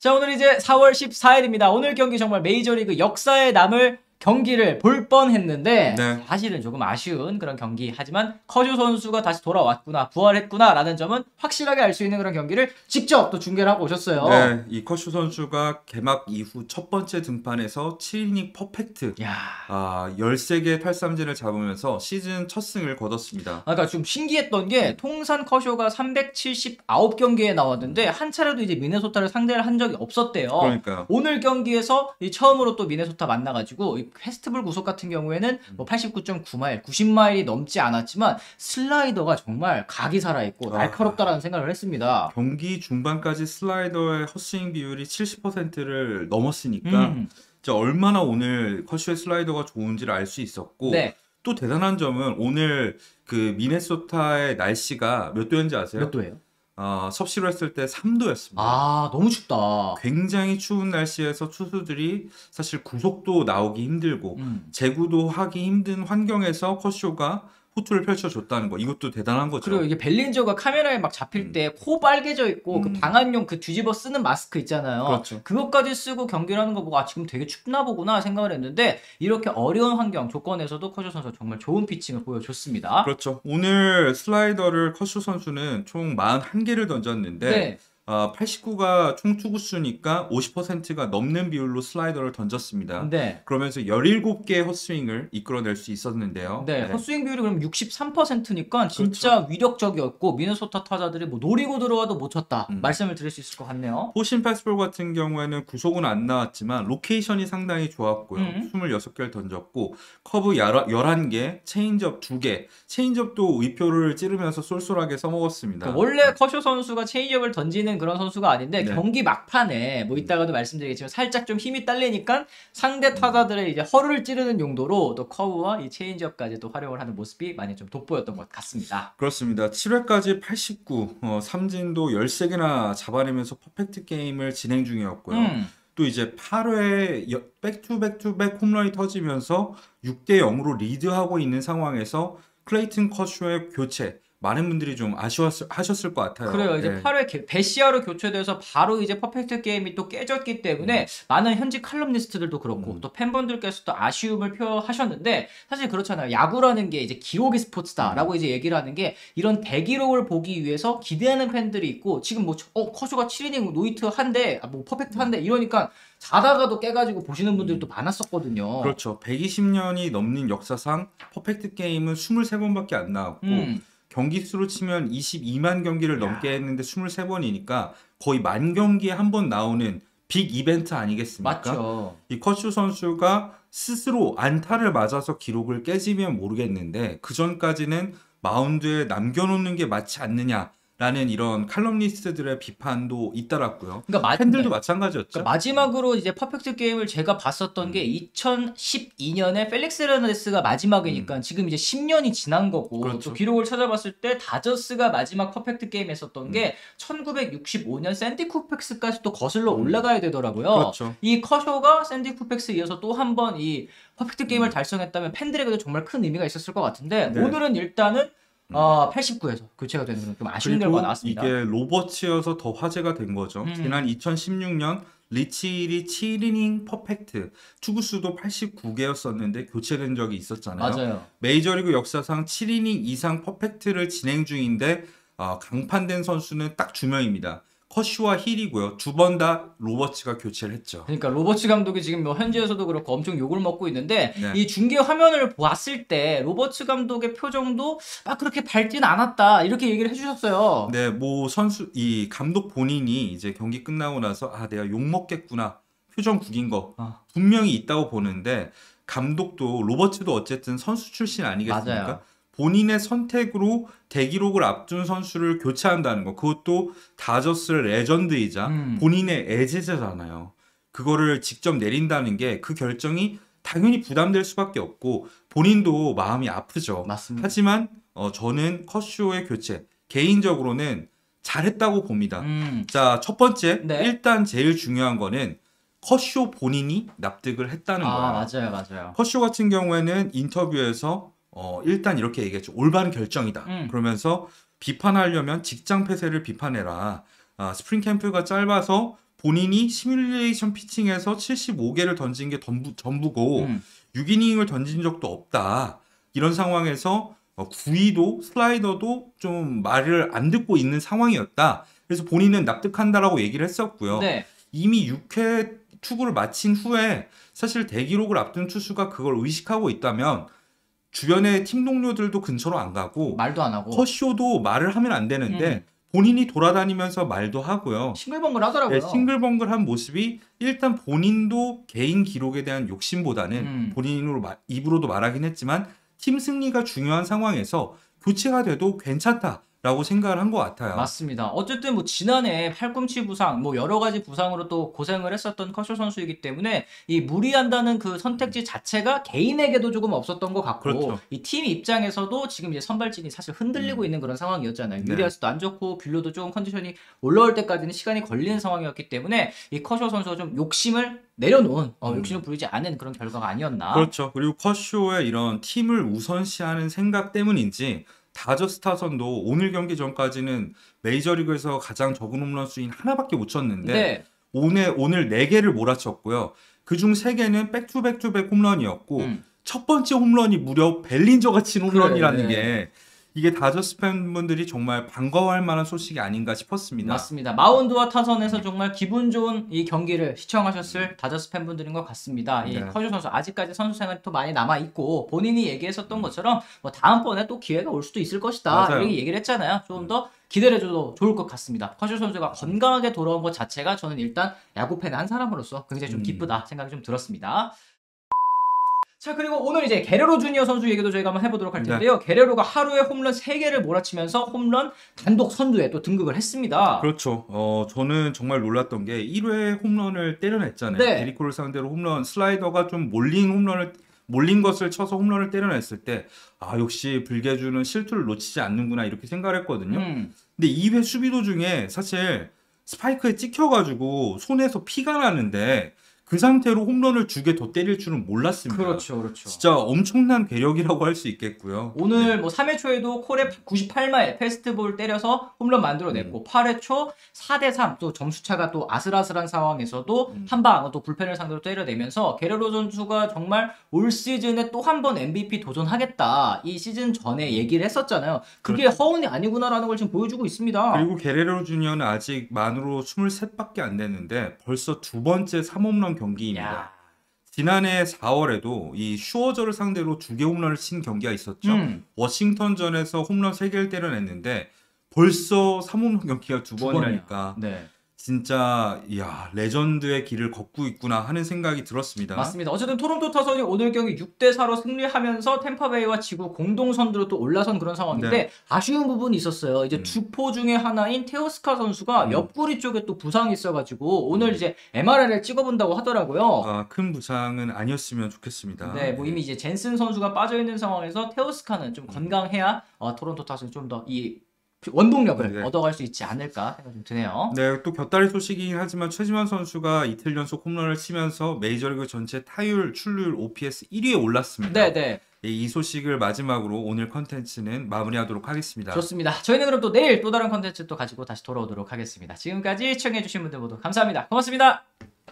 자, 오늘 이제 4월 14일입니다. 오늘 경기 정말 메이저리그 역사에 남을 경기를 볼 뻔했는데 네. 사실은 조금 아쉬운 그런 경기. 하지만 커쇼 선수가 다시 돌아왔구나, 부활했구나라는 점은 확실하게 알 수 있는 그런 경기를 직접 또 중계를 하고 오셨어요. 네, 이 커쇼 선수가 개막 이후 첫 번째 등판에서 7이닝 퍼펙트 야, 13개의 탈삼진을 잡으면서 시즌 첫 승을 거뒀습니다. 그러니까 좀 신기했던 게 통산 커쇼가 379경기에 나왔는데 한 차례도 이제 미네소타를 상대를 한 적이 없었대요. 그러니까요. 오늘 경기에서 처음으로 또 미네소타 만나가지고 이 페스티벌 구속 같은 경우에는 뭐 89.9마일, 90마일이 넘지 않았지만 슬라이더가 정말 각이 살아있고 날카롭다라는 생각을 했습니다. 경기 중반까지 슬라이더의 헛스윙 비율이 70%를 넘었으니까 진짜 얼마나 오늘 커쇼의 슬라이더가 좋은지를 알 수 있었고 네. 또 대단한 점은 오늘 그 미네소타의 날씨가 몇 도였는지 아세요? 몇 도예요? 섭씨로 했을 때 3도였습니다. 아, 너무 춥다. 굉장히 추운 날씨에서 투수들이 사실 구속도 나오기 힘들고 제구도 하기 힘든 환경에서 커쇼가 호투를 펼쳐줬다는 거, 이것도 대단한 거죠. 그리고 이게 벨린저가 카메라에 막 잡힐 때 코 빨개져 있고 그 방한용 그 뒤집어 쓰는 마스크 있잖아요. 그렇죠. 그것까지 쓰고 경기를 하는 거 보고 아, 지금 되게 춥나 보구나 생각을 했는데 이렇게 어려운 환경 조건에서도 커쇼 선수가 정말 좋은 피칭을 보여줬습니다. 그렇죠. 오늘 슬라이더를 커쇼 선수는 총 41개를 던졌는데 네. 89가 총 투구수니까 50%가 넘는 비율로 슬라이더를 던졌습니다. 네. 그러면서 17개의 헛스윙을 이끌어낼 수 있었는데요. 네, 헛스윙 비율이 그럼 63%니까 진짜 위력적이었고 미네소타 타자들이 뭐 노리고 들어와도 못 쳤다 말씀을 드릴 수 있을 것 같네요. 포신 패스볼 같은 경우에는 구속은 안 나왔지만 로케이션이 상당히 좋았고요. 26개를 던졌고 커브 11개, 체인지업 2개. 체인지업도 의표를 찌르면서 쏠쏠하게 써먹었습니다. 그러니까 원래 커쇼 선수가 체인지업을 던지는 그런 선수가 아닌데 네. 경기 막판에 뭐 이따가도 말씀드리겠지만 살짝 좀 힘이 딸리니까 상대 타자들의 이제 허를 찌르는 용도로 또 커브와 이 체인지업까지 또 활용을 하는 모습이 많이 좀 돋보였던 것 같습니다. 그렇습니다. 7회까지 89, 삼진도 13개나 잡아내면서 퍼펙트 게임을 진행 중이었고요. 또 이제 8회 백투백투백 홈런이 터지면서 6대 0으로 리드하고 있는 상황에서 클레이튼 커쇼의 교체, 많은 분들이 좀 아쉬워하셨을 것 같아요. 그래요. 이제 네. 8회 베시아로 교체돼서 바로 이제 퍼펙트 게임이 또 깨졌기 때문에 많은 현지 칼럼니스트들도 그렇고 또 팬분들께서도 아쉬움을 표하셨는데 사실 그렇잖아요. 야구라는 게 이제 기록의 스포츠다라고 이제 얘기를 하는 게 이런 대기록을 보기 위해서 기대하는 팬들이 있고 지금 뭐 커쇼가 7이닝 노히트 한대, 뭐 퍼펙트 한대 이러니까 자다가도 깨가지고 보시는 분들도 많았었거든요. 그렇죠. 120년이 넘는 역사상 퍼펙트 게임은 23번밖에 안 나왔고 경기 수로 치면 22만 경기를 넘게 했는데 23번이니까 거의 만 경기에 한 번 나오는 빅 이벤트 아니겠습니까? 맞죠. 이 커쇼 선수가 스스로 안타를 맞아서 기록을 깨지면 모르겠는데 그 전까지는 마운드에 남겨놓는 게 맞지 않느냐라는 이런 칼럼니스트들의 비판도 잇따랐고요. 그러니까 팬들도 마찬가지였죠. 그러니까 마지막으로 이제 퍼펙트 게임을 제가 봤었던 게 2012년에 펠릭스 헤르나데스가 마지막이니까 지금 이제 10년이 지난 거고 그렇죠. 또 기록을 찾아봤을 때 다저스가 마지막 퍼펙트 게임 했었던 게 1965년 샌디 쿠펙스까지 또 거슬러 올라가야 되더라고요. 그렇죠. 이 커쇼가 샌디 쿠펙스에 이어서 또 한 번 이 퍼펙트 게임을 달성했다면 팬들에게도 정말 큰 의미가 있었을 것 같은데 네. 오늘은 일단은 89에서 교체가 되는 건 좀 아쉬운 결과가 나왔습니다. 이게 로버츠여서 더 화제가 된 거죠. 지난 2016년 리치일이 7이닝 퍼펙트, 투구수도 89개였었는데 교체된 적이 있었잖아요. 맞아요. 메이저리그 역사상 7이닝 이상 퍼펙트를 진행 중인데 강판된 선수는 딱 2명입니다. 커쇼와 힐이고요. 2번 다 로버츠가 교체를 했죠. 그러니까 로버츠 감독이 지금 뭐 현지에서도 그렇고 엄청 욕을 먹고 있는데 네. 이 중계 화면을 봤을 때 로버츠 감독의 표정도 막 그렇게 밝진 않았다 이렇게 얘기를 해주셨어요. 네, 뭐 이 감독 본인이 이제 경기 끝나고 나서 내가 욕 먹겠구나 표정 구긴 거 분명히 있다고 보는데 감독도 로버츠도 어쨌든 선수 출신 아니겠습니까? 맞아요. 본인의 선택으로 대기록을 앞둔 선수를 교체한다는 거, 그것도 다저스 레전드이자 본인의 애제자잖아요. 그거를 직접 내린다는 게 그 결정이 당연히 부담될 수밖에 없고 본인도 마음이 아프죠. 맞습니다. 하지만 저는 커쇼의 교체 개인적으로는 잘했다고 봅니다. 자, 첫 번째 네. 일단 제일 중요한 거는 커쇼 본인이 납득을 했다는 거예요. 맞아요. 커쇼 같은 경우에는 인터뷰에서 일단 이렇게 얘기했죠. 올바른 결정이다. 그러면서 비판하려면 직장 폐쇄를 비판해라. 스프링 캠프가 짧아서 본인이 시뮬레이션 피칭에서 75개를 던진 게 전부고 6이닝을 던진 적도 없다. 이런 상황에서 구위도 슬라이더도 좀 말을 안 듣고 있는 상황이었다. 그래서 본인은 납득한다라고 얘기를 했었고요. 네. 이미 6회 투구를 마친 후에 사실 대기록을 앞둔 투수가 그걸 의식하고 있다면 주변의 팀 동료들도 근처로 안 가고 말도 안 하고 커쇼도 말을 하면 안 되는데 본인이 돌아다니면서 말도 하고요. 싱글벙글 하더라고요. 네, 싱글벙글한 모습이 일단 본인도 개인 기록에 대한 욕심보다는 본인으로 입으로도 말하긴 했지만 팀 승리가 중요한 상황에서 교체가 돼도 괜찮다라고 생각을 한 것 같아요. 맞습니다. 어쨌든 뭐 지난해 팔꿈치 부상, 뭐 여러 가지 부상으로 또 고생을 했었던 커쇼 선수이기 때문에 이 무리한다는 그 선택지 자체가 개인에게도 조금 없었던 것 같고 그렇죠. 이 팀 입장에서도 지금 이제 선발진이 사실 흔들리고 있는 그런 상황이었잖아요. 네. 유리아스도 안 좋고 뷰러도 조금 컨디션이 올라올 때까지는 시간이 걸리는 상황이었기 때문에 이 커쇼 선수가 좀 욕심을 내려놓은 욕심을 부리지 않은 그런 결과가 아니었나. 그렇죠. 그리고 커쇼의 이런 팀을 우선시하는 생각 때문인지 다저스 타선도 오늘 경기 전까지는 메이저리그에서 가장 적은 홈런 수인 하나밖에 못 쳤는데 네. 오늘 4개를 몰아쳤고요. 그중 3개는 백투백투백 홈런이었고 첫 번째 홈런이 무려 벨린저가 친 홈런이라는 게 이게 다저스 팬분들이 정말 반가워할 만한 소식이 아닌가 싶었습니다. 맞습니다. 마운드와 타선에서 정말 기분 좋은 이 경기를 시청하셨을 다저스 팬분들인 것 같습니다. 이 네. 커쇼 선수 아직까지 선수 생활이 또 많이 남아 있고 본인이 얘기했었던 것처럼 뭐 다음번에 또 기회가 올 수도 있을 것이다. 맞아요. 이렇게 얘기를 했잖아요. 좀 더 기대를 해줘도 좋을 것 같습니다. 커쇼 선수가 건강하게 돌아온 것 자체가 저는 일단 야구 팬의 한 사람으로서 굉장히 좀 기쁘다 생각이 좀 들었습니다. 자, 그리고 오늘 이제 게레로 주니어 선수 얘기도 저희가 한번 해보도록 할 텐데요. 게레로가 하루에 홈런 3개를 몰아치면서 홈런 단독 선두에 또 등극을 했습니다. 그렇죠. 저는 정말 놀랐던 게 1회 홈런을 때려냈잖아요. 네. 에리코를 상대로 홈런 슬라이더가 좀 몰린 것을 쳐서 홈런을 때려냈을 때 역시 불개주는 실투를 놓치지 않는구나 이렇게 생각을 했거든요. 근데 2회 수비 도중에 사실 스파이크에 찍혀가지고 손에서 피가 나는데 그 상태로 홈런을 2개 더 때릴 줄은 몰랐습니다. 그렇죠, 그렇죠. 진짜 엄청난 괴력이라고 할 수 있겠고요. 오늘 뭐 3회 초에도 콜에 98마일 패스트볼 때려서 홈런 만들어냈고 8회 초 4대3 또 점수차가 또 아슬아슬한 상황에서도 한 방 또 불펜을 상대로 때려내면서 게레로 선수가 정말 올 시즌에 또 한 번 MVP 도전하겠다 이 시즌 전에 얘기를 했었잖아요. 그게 허운이 아니구나라는 걸 지금 보여주고 있습니다. 그리고 게레로 주니어는 아직 만으로 23밖에 안 됐는데 벌써 2번째 3홈런 경기입니다. 야. 지난해 4월에도 이 슈어저를 상대로 2개 홈런을 친 경기가 있었죠. 워싱턴전에서 홈런 3개를 때려냈는데 벌써 3홈런 경기가 2번이라니까 네. 진짜 레전드의 길을 걷고 있구나 하는 생각이 들었습니다. 맞습니다. 어쨌든 토론토 타선이 오늘 경기 6대4로 승리하면서 템파베이와 지구 공동 선두로 또 올라선 그런 상황인데 네. 아쉬운 부분이 있었어요. 이제 주포 중에 하나인 테오스카 선수가 옆구리 쪽에 또 부상이 있어가지고 오늘 이제 MRI를 찍어본다고 하더라고요. 큰 부상은 아니었으면 좋겠습니다. 네, 뭐 이미 이제 젠슨 선수가 빠져 있는 상황에서 테오스카는 좀 건강해야 토론토 타선이 좀 더 이 원동력을 얻어갈 수 있지 않을까 생각이 좀 드네요. 네, 또 곁다리 소식이긴 하지만 최지만 선수가 이틀 연속 홈런을 치면서 메이저리그 전체 타율, 출루율, OPS 1위에 올랐습니다. 네. 이 소식을 마지막으로 오늘 컨텐츠는 마무리하도록 하겠습니다. 좋습니다. 저희는 그럼 또 내일 또 다른 컨텐츠 또 가지고 다시 돌아오도록 하겠습니다. 지금까지 시청해주신 분들 모두 감사합니다. 고맙습니다.